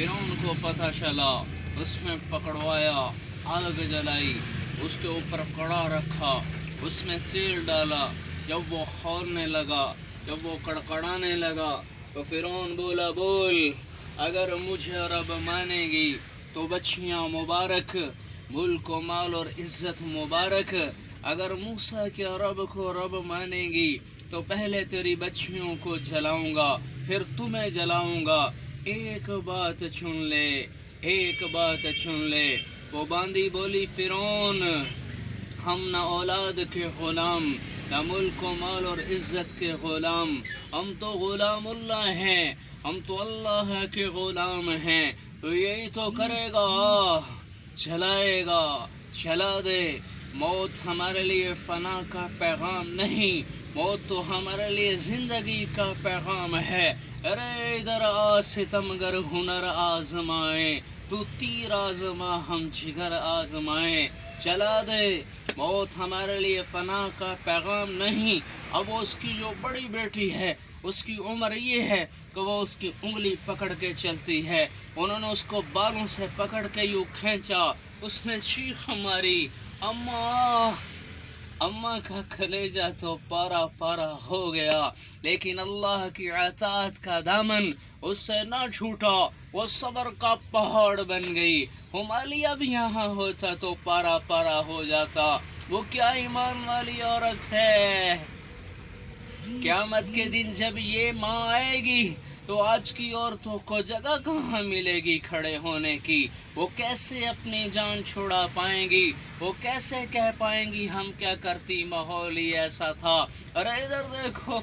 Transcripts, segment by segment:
फिरौन को पता चला, उसमें पकड़वाया, आग जलाई, उसके ऊपर कड़ा रखा, उसमें तेल डाला। जब वो खौलने लगा, जब वो कड़कड़ाने लगा, तो फिरौन बोला, बोल, अगर मुझे रब मानेगी तो बच्चियाँ मुबारक, मुल्क व माल और इज़्ज़त मुबारक। अगर मूसा के रब को रब मानेगी तो पहले तेरी बच्चियों को जलाऊंगा, फिर तुम्हें जलाऊंगा। एक बात चुन ले, एक बात चुन ले। वो बांदी बोली, फिरौन, हम न औलाद के ग़ुलाम, न मुल्क व माल और इज़्ज़त के ग़ुलाम, हम तो ग़ुलामुल्लाह हैं, हम तो अल्लाह के ग़ुलाम हैं। तो यही तो करेगा, जलाएगा, जला दे। मौत हमारे लिए फ़ना का पैगाम नहीं, मौत तो हमारे लिए ज़िंदगी का पैगाम है। अरे इधर आ सितमगर हुनर आज़माए, तू तीर आज़मा हम जिगर आज़माए। चला दे, मौत हमारे लिए फ़ना का पैगाम नहीं। अब वो उसकी जो बड़ी बेटी है, उसकी उम्र ये है कि वो उसकी उंगली पकड़ के चलती है। उन्होंने उसको बालों से पकड़ के यूँ खींचा, उसने चीख मारी, अम्मा। अम्मा का कलेजा तो पारा पारा हो गया, लेकिन अल्लाह की अताअत का दामन उससे ना छूटा, वो सब्र का पहाड़ बन गई। हुमालिया भी यहाँ होता तो पारा पारा हो जाता। वो क्या ईमान वाली औरत है। क़यामत के दिन जब ये माँ आएगी तो आज की औरतों को जगह कहाँ मिलेगी खड़े होने की। वो कैसे अपनी जान छुड़ा पाएंगी, वो कैसे कह पाएंगी हम क्या करती, माहौल ही ऐसा था। अरे इधर देखो,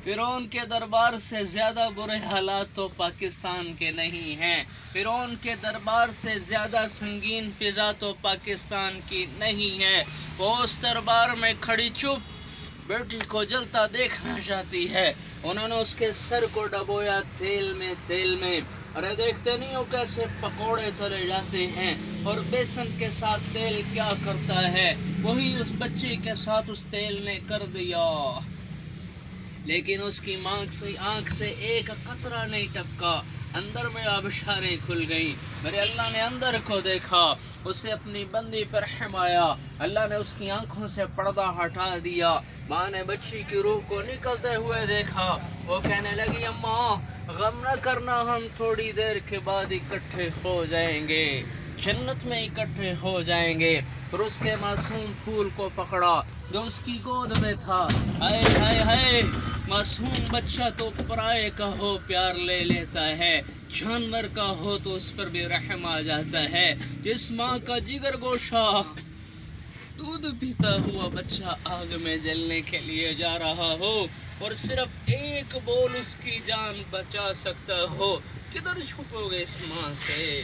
फिरौन के दरबार से ज़्यादा बुरे हालात तो पाकिस्तान के नहीं हैं। फिरौन के दरबार से ज़्यादा संगीन फ़िज़ा तो पाकिस्तान की नहीं है। वो उस दरबार में खड़ी चुप बेटी को जलता देखना चाहती है। उन्होंने उसके सर को डबोया तेल में। अरे देखते नहीं हो कैसे पकोड़े तले जाते हैं, और बेसन के साथ तेल क्या करता है, वही उस बच्चे के साथ उस तेल ने कर दिया। लेकिन उसकी आँख से एक कतरा नहीं टपका। अंदर में आबशारें खुल गईं। मेरे अल्लाह ने अंदर को देखा, उसे अपनी बंदी पर रहम आया। अल्लाह ने उसकी आंखों से पर्दा हटा दिया। माँ ने बच्ची की रूह को निकलते हुए देखा। वो कहने लगी, अम्मा गम न करना, हम थोड़ी देर के बाद इकट्ठे हो जाएंगे, जन्नत में इकट्ठे हो जाएंगे। फिर उसके मासूम फूल को पकड़ा जो उसकी गोद में था। हाय हाय हाय, मासूम बच्चा तो पराये का हो प्यार ले लेता है, जानवर का हो तो उस पर भी रहम आ जाता है। जिस माँ का जिगर गोशा दूध पीता हुआ बच्चा आग में जलने के लिए जा रहा हो और सिर्फ एक बोल उसकी जान बचा सकता हो, किधर छुपोगे इस माँ से,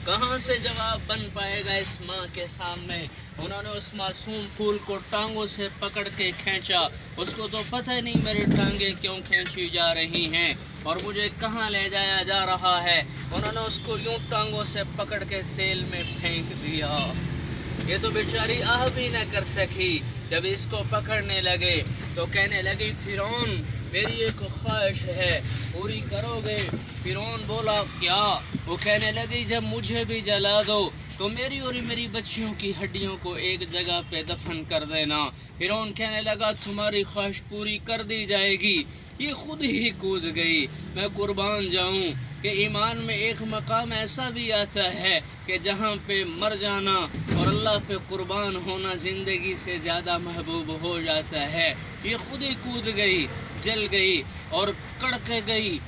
कहाँ से जवाब बन पाएगा इस माँ के सामने। उन्होंने उस मासूम फूल को टांगों से पकड़ के खींचा। उसको तो पता ही नहीं मेरी टांगें क्यों खींची जा रही हैं और मुझे कहाँ ले जाया जा रहा है। उन्होंने उसको यूं टांगों से पकड़ के तेल में फेंक दिया। ये तो बेचारी आह भी न कर सकी। जब इसको पकड़ने लगे तो कहने लगी, फिरौन मेरी एक ख्वाहिश है, पूरी करोगे? फिरौन बोला, क्या? वो कहने लगी, जब मुझे भी जला दो तो मेरी और मेरी बच्चियों की हड्डियों को एक जगह पे दफन कर देना। फिरौन कहने लगा, तुम्हारी ख्वाहिश पूरी कर दी जाएगी। ये खुद ही कूद गई। मैं कुर्बान जाऊं कि ईमान में एक मकाम ऐसा भी आता है कि जहां पे मर जाना और अल्लाह पे कुर्बान होना ज़िंदगी से ज़्यादा महबूब हो जाता है। ये खुद ही कूद गई, जल गई और कड़क गई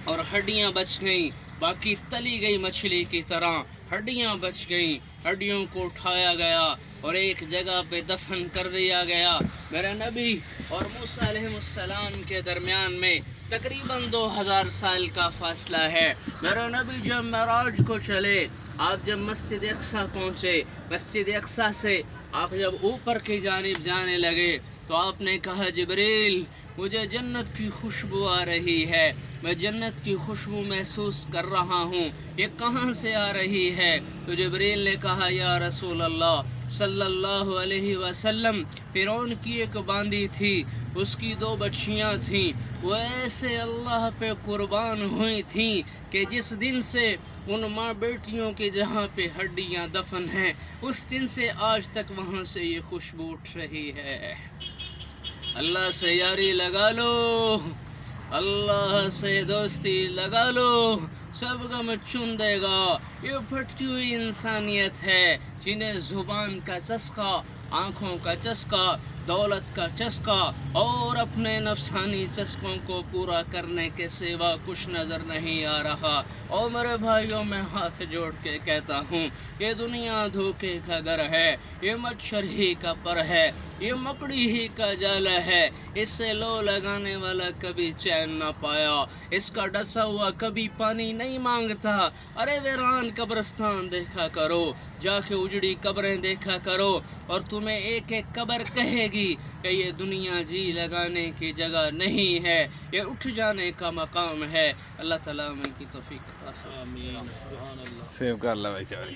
और हड्डियां बच गईं। बाकी तली गई मछली की तरह हड्डियां बच गईं। हड्डियों को उठाया गया और एक जगह पे दफन कर दिया गया। मेरे नबी और मूसा अलैहिस्सलाम के दरमियान में तकरीबन 2000 साल का फासला है। मेरे नबी जब मेराज को चले, आप जब मस्जिद अक्सा पहुँचे, मस्जिद अक्सा से आप जब ऊपर की जानिब जाने लगे तो आपने कहा, जिब्रील مجھے جنت کی خوشبو آ رہی ہے، میں جنت کی خوشبو محسوس کر رہا ہوں، یہ کہاں سے آ رہی ہے؟ تو جبریل نے کہا یا رسول اللہ صلی اللہ علیہ وسلم، فرعون کی ایک باندی تھی، اس کی 2 بچیاں تھیں، وہ ایسے اللہ پہ قربان ہوئی تھیں کہ جس دن سے ان ماں بیٹیوں کے جہاں پہ ہڈیاں دفن ہیں، اس دن سے آج تک وہاں سے یہ خوشبو اٹھ رہی ہے۔ اللہ سے یاری لگا لو، اللہ سے دوستی لگا لو، سب غم چن دے گا۔ یہ پھٹکی ہوئی انسانیت ہے جنہیں زبان کا چسکا، آنکھوں کا چسکا، دولت کا چسکا اور اپنے نفسانی چسکوں کو پورا کرنے کے سوا کچھ نظر نہیں آ رہا۔ اور میرے بھائیوں، میں ہاتھ جوڑ کے کہتا ہوں، یہ دنیا دھوکے کا گھر ہے، یہ مچھر ہی کا پر ہے، یہ مکڑی ہی کا جال ہے، اس سے لو لگانے والا کبھی چین نہ پایا، اس کا ڈسا ہوا کبھی پانی نہیں مانگتا۔ ارے ویران قبرستان دیکھا کرو، جا کے اجڑی قبریں دیکھا کرو، اور تمہیں ایک ایک قبر کہے گی کہ یہ دنیا جی لگانے کی جگہ نہیں ہے، یہ اٹھ جانے کا مقام ہے۔ اللہ تعالیٰ ہمیں کی توفیق عطا فرمائے۔ سیو کر لے بھائی چاری۔